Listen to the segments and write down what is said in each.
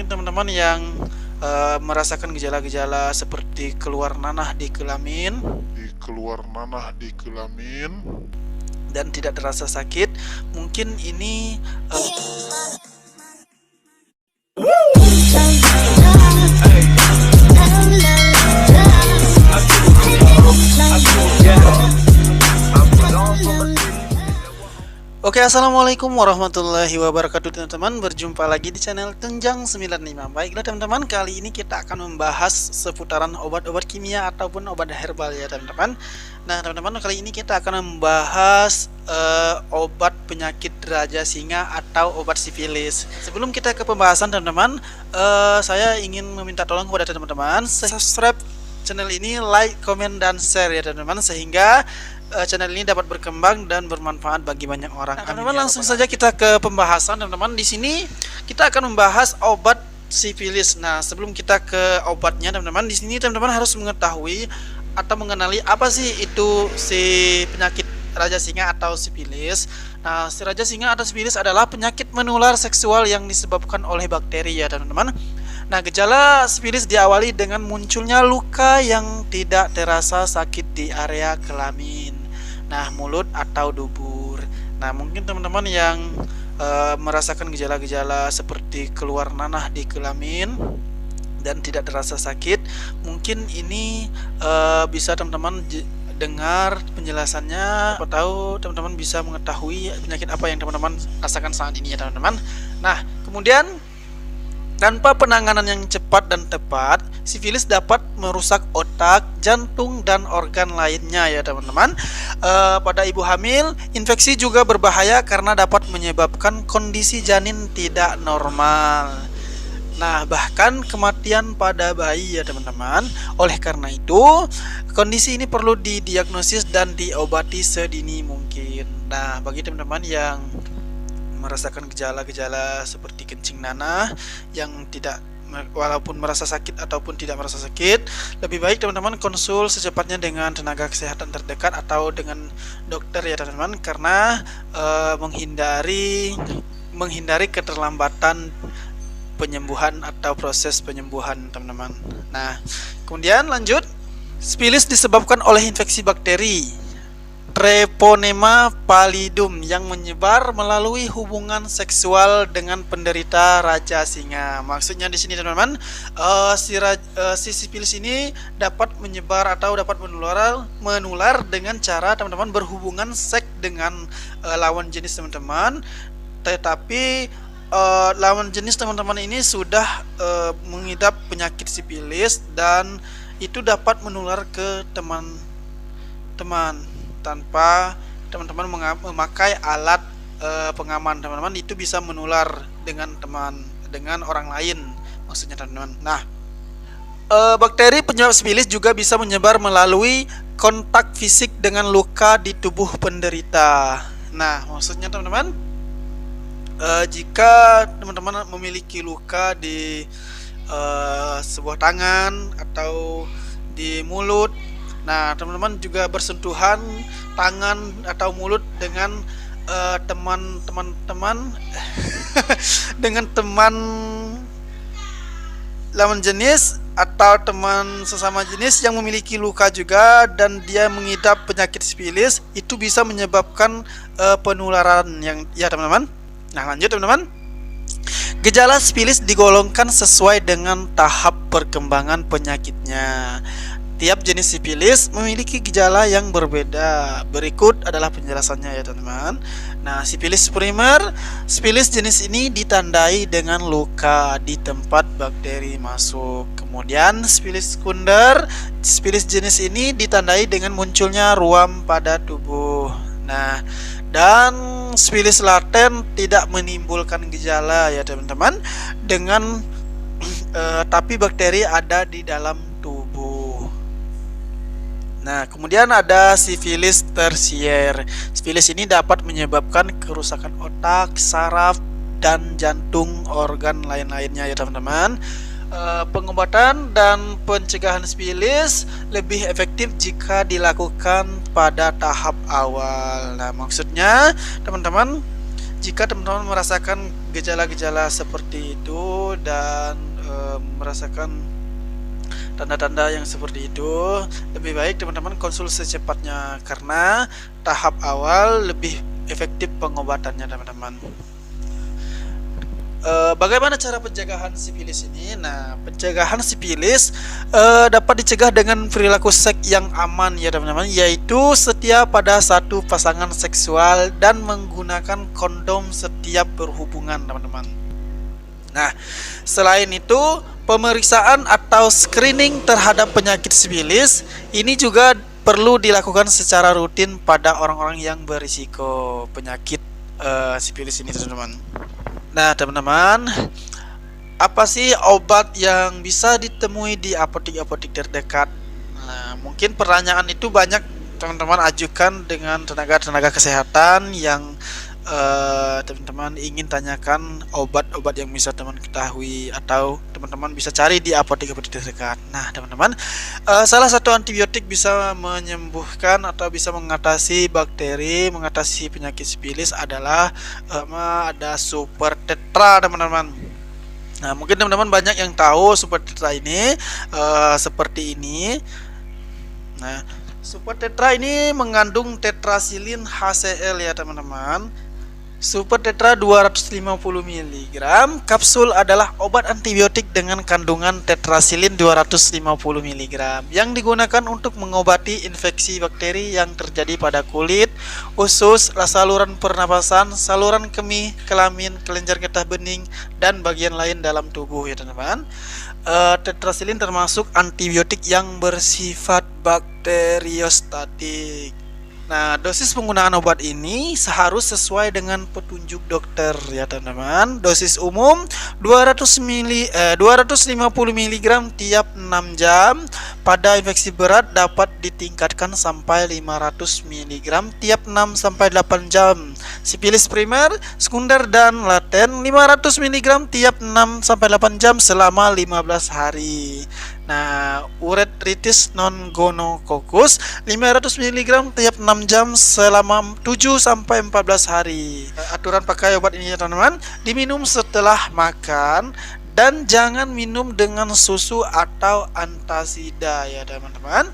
teman-teman yang merasakan gejala-gejala seperti keluar nanah di kelamin dan tidak terasa sakit, mungkin ini Oke, assalamualaikum warahmatullahi wabarakatuh teman-teman. Berjumpa lagi di channel Tunjang 95. Baiklah teman-teman, kali ini kita akan membahas seputaran obat-obat kimia ataupun obat herbal ya teman-teman. Nah teman-teman, kali ini kita akan membahas obat penyakit raja singa atau obat sifilis. Sebelum kita ke pembahasan teman-teman, saya ingin meminta tolong kepada teman-teman subscribe channel ini, like, komen, dan share ya teman-teman, sehingga channel ini dapat berkembang dan bermanfaat bagi banyak orang. Nah, teman-teman, langsung saja kita ke pembahasan teman-teman. Di sini kita akan membahas obat sifilis. Nah, sebelum kita ke obatnya teman-teman, di sini teman-teman harus mengetahui atau mengenali apa sih itu si penyakit raja singa atau sifilis. Nah, si raja singa atau sifilis adalah penyakit menular seksual yang disebabkan oleh bakteri ya teman-teman. Nah, gejala sifilis diawali dengan munculnya luka yang tidak terasa sakit di area kelamin, nah mulut atau dubur. Nah, mungkin teman-teman yang merasakan gejala-gejala seperti keluar nanah di kelamin dan tidak terasa sakit, mungkin ini bisa teman-teman dengar penjelasannya. Siapa tahu teman-teman bisa mengetahui penyakit apa yang teman-teman rasakan saat ini ya teman-teman. Nah, kemudian tanpa penanganan yang cepat dan tepat, sifilis dapat merusak otak, jantung, dan organ lainnya ya teman-teman. Pada ibu hamil, infeksi juga berbahaya karena dapat menyebabkan kondisi janin tidak normal. Nah, bahkan kematian pada bayi ya teman-teman. Oleh karena itu, kondisi ini perlu didiagnosis dan diobati sedini mungkin. Nah, bagi teman-teman yang merasakan gejala-gejala seperti kencing nanah yang tidak, walaupun merasa sakit ataupun tidak merasa sakit, lebih baik teman-teman konsul secepatnya dengan tenaga kesehatan terdekat atau dengan dokter ya teman-teman, karena menghindari keterlambatan penyembuhan atau proses penyembuhan teman-teman. Nah, kemudian lanjut, sifilis disebabkan oleh infeksi bakteri Treponema pallidum yang menyebar melalui hubungan seksual dengan penderita raja singa. Maksudnya di sini teman-teman, si sifilis ini dapat menyebar atau dapat menular dengan cara teman-teman berhubungan seks dengan lawan jenis teman-teman. Tetapi lawan jenis teman-teman ini sudah mengidap penyakit sifilis dan itu dapat menular ke teman-teman tanpa teman-teman memakai alat pengaman teman-teman. Itu bisa menular dengan orang lain maksudnya teman-teman. Nah, bakteri penyebab sifilis juga bisa menyebar melalui kontak fisik dengan luka di tubuh penderita. Nah, maksudnya teman-teman, jika teman-teman memiliki luka di sebuah tangan atau di mulut, nah teman-teman juga bersentuhan tangan atau mulut dengan teman-teman dengan teman lawan jenis atau teman sesama jenis yang memiliki luka juga dan dia mengidap penyakit sifilis, itu bisa menyebabkan penularan yang ya teman-teman. Nah, lanjut teman-teman. Gejala sifilis digolongkan sesuai dengan tahap perkembangan penyakitnya. Tiap jenis sifilis memiliki gejala yang berbeda. Berikut adalah penjelasannya ya teman-teman. Nah, sifilis primer, sifilis jenis ini ditandai dengan luka di tempat bakteri masuk. Kemudian sifilis sekunder, sifilis jenis ini ditandai dengan munculnya ruam pada tubuh. Nah, dan sifilis laten tidak menimbulkan gejala ya teman-teman, tapi bakteri ada di dalam tubuh. Nah, kemudian ada sifilis tersier. Sifilis ini dapat menyebabkan kerusakan otak, saraf, dan jantung organ lain-lainnya ya teman-teman. Pengobatan dan pencegahan sifilis lebih efektif jika dilakukan pada tahap awal. Nah, maksudnya teman-teman, jika teman-teman merasakan gejala-gejala seperti itu dan merasakan tanda-tanda yang seperti itu, lebih baik teman-teman konsul secepatnya karena tahap awal lebih efektif pengobatannya teman-teman. Bagaimana cara pencegahan sifilis ini? Nah, pencegahan sifilis dapat dicegah dengan perilaku seks yang aman ya teman-teman, yaitu setia pada satu pasangan seksual dan menggunakan kondom setiap berhubungan teman-teman. Nah, selain itu pemeriksaan atau screening terhadap penyakit sifilis ini juga perlu dilakukan secara rutin pada orang-orang yang berisiko penyakit sifilis ini teman-teman. Nah teman-teman, apa sih obat yang bisa ditemui di apotek-apotek terdekat? Nah, mungkin pertanyaan itu banyak teman-teman ajukan dengan tenaga-tenaga kesehatan yang teman-teman ingin tanyakan obat-obat yang bisa teman ketahui atau teman-teman bisa cari di apotek-apotek terdekat. Nah teman-teman, salah satu antibiotik bisa menyembuhkan atau bisa mengatasi bakteri, mengatasi penyakit sifilis adalah ada Super Tetra teman-teman. Nah mungkin teman-teman banyak yang tahu Super Tetra ini seperti ini. Nah Super Tetra ini mengandung tetrasilin HCl ya teman-teman. Super Tetra 250 mg. Kapsul adalah obat antibiotik dengan kandungan tetrasilin 250 mg yang digunakan untuk mengobati infeksi bakteri yang terjadi pada kulit, usus, saluran pernapasan, saluran kemih, kelamin, kelenjar getah bening, dan bagian lain dalam tubuh ya teman-teman. Tetrasilin termasuk antibiotik yang bersifat bakteriostatik. Nah, dosis penggunaan obat ini seharus sesuai dengan petunjuk dokter ya teman-teman. Dosis umum 250 mg tiap 6 jam. Pada infeksi berat dapat ditingkatkan sampai 500 mg tiap 6 sampai 8 jam. Sifilis primer, sekunder dan laten 500 mg tiap 6 sampai 8 jam selama 15 hari. Nah, uretritis non gonococcus 500 mg tiap 6 jam selama 7 sampai 14 hari. Aturan pakai obat ini ya teman-teman, diminum setelah makan dan jangan minum dengan susu atau antasida ya teman-teman.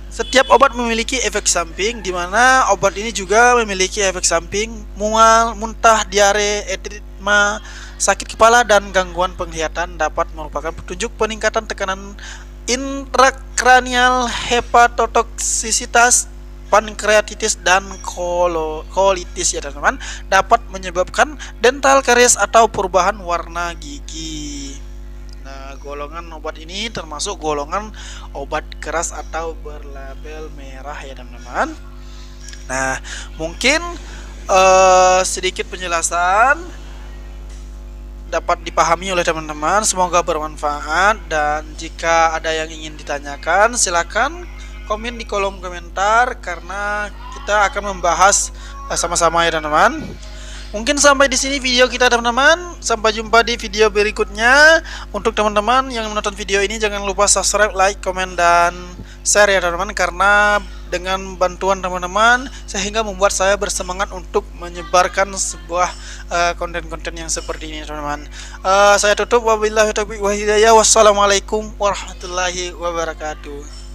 Setiap obat memiliki efek samping, di mana obat ini juga memiliki efek samping mual, muntah, diare, edema, sakit kepala, dan gangguan penglihatan dapat merupakan petunjuk peningkatan tekanan intrakranial, hepatotoksisitas, pankreatitis, dan kolitis ya teman-teman, dapat menyebabkan dental karies atau perubahan warna gigi. Nah, golongan obat ini termasuk golongan obat keras atau berlabel merah ya teman-teman. Nah, mungkin sedikit penjelasan dapat dipahami oleh teman-teman, semoga bermanfaat, dan jika ada yang ingin ditanyakan silakan komen di kolom komentar karena kita akan membahas sama-sama ya teman-teman. Mungkin sampai di sini video kita teman-teman. Sampai jumpa di video berikutnya. Untuk teman-teman yang menonton video ini jangan lupa subscribe, like, komen, dan share ya teman-teman, karena dengan bantuan teman-teman sehingga membuat saya bersemangat untuk menyebarkan sebuah konten-konten yang seperti ini teman-teman. Saya tutup, wabillahi taufiq wal hidayah. Wassalamualaikum warahmatullahi wabarakatuh.